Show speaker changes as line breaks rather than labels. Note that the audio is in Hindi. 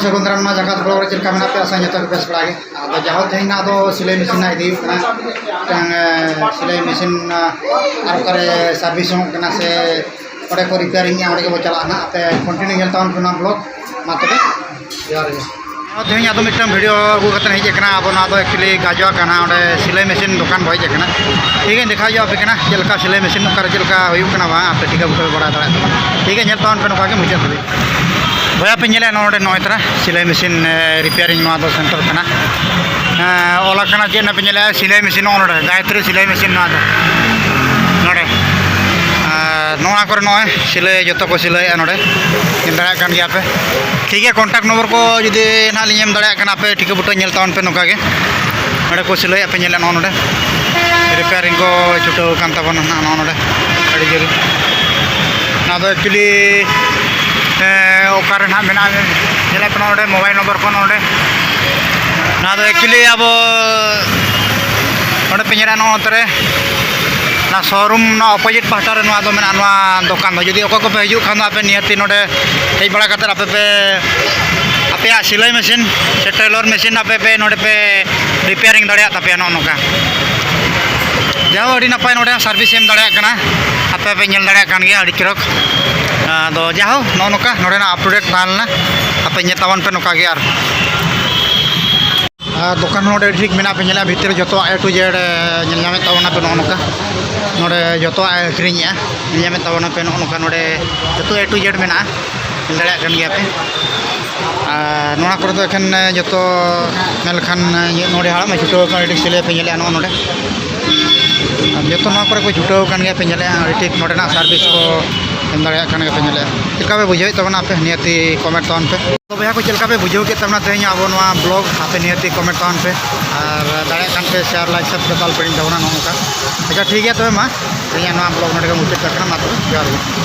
सगुन दाराम जगत ब्लॉग रे चलका मेना पे आशा जतो बेस बड़ा गे आदो जाहो तेना दो सिलाई मशीन ना इदी कना सिलाई मशीन आर करे सर्विस हो कना से ओडे को रिपेयरिंग ओडे के बो चला ना पे कंटिन्यू हेल ताउन कना ब्लॉग मा तबे यार तेना दो मिटम वीडियो अगु कतन हेज कना अब ना दो एक्चुअली गाजवा कना ओडे सिलाई मशीन दुकान भइज कना ठीक है देखा जो पे कना चलका सिलाई मशीन करे चलका हुयु कना बा आपे ठीक है बुटे बड़ा दाड़ा ठीक है हेल ताउन पे नका के मुझे तबे भैया पे नेले नोडे नय तरा सिलाई मशीन रिपेयरिंग नो दो सेंटर कना ओला कना जे न पे नेले सिलाई मशीन नोडे गायत्री सिलाई मशीन नो दो नोडे नोना करे नय सिलाई जतो को सिलाई नोडे इंदरा कान गया पे ठीक है कांटेक्ट नंबर को जदी ना लियम दड़ा कना पे ठीक बुटा नेल ताउन पे नका के नोडे को सिलाई पे नेले नोडे रिपेयरिंग को छुटो कान तबन ना नोडे अड़ी जरी ना दो एक्चुअली ओकारे ना मेना नेले पे नोडे मोबाइल नंबर को नोडे ना दो एक्चुअली अब नोडे पे नेरा नो तरे ना शोरूम ना अपोजिट पाहटा रे नो मेना नो दुकान दो जदी ओको को पे हिजु खान आपे नियति नोडे हेज बड़ा कतर आपे पे आपे सिलाई मशीन से टेलर मशीन आपे पे नोडे पे रिपेयरिंग दड़िया तापे नो नोका जाओ अड़ी नपाय नोडे सर्विस एम दड़िया कना आपे पे नेल दड़िया कान गया अड़ी चरक दो जाओ नो नोका नोडे ना अप टू डेट तालना आपे नेतावन पे नोका गया दुकान नोडे ठीक मेना पे नेला भीतर जतो ए टू जेड नेल नामे तावना पे नो नोका नोडे जतो आखरिनिया नेल नामे तावना पे नो नोका नोडे जतो ए टू जेड मेना दड़िया कान गया पे नोना करे तो एखन जतो मेलखान नोडे हाड़ा में छुटो का सिलाई पे नेला नो नोडे जतो ना करे को छुटो कान गया पे नेला ठीक नोडे ना सर्विस को एम दड़िया कान गया पे नेला चलका पे बुझाई तबना पे नियति कमेंट ताउन पे तो भैया को चलका पे बुझाव के तबना तेज अब नोआ ब्लॉग आपे नियति कमेंट ताउन पे और दड़िया कान पे शेयर लाइक सब्सक्राइब पे तबना नोका अच्छा ठीक है तबे मा तेज नोआ ब्लॉग नोडे के मुचाद करना मा तबे जॉहार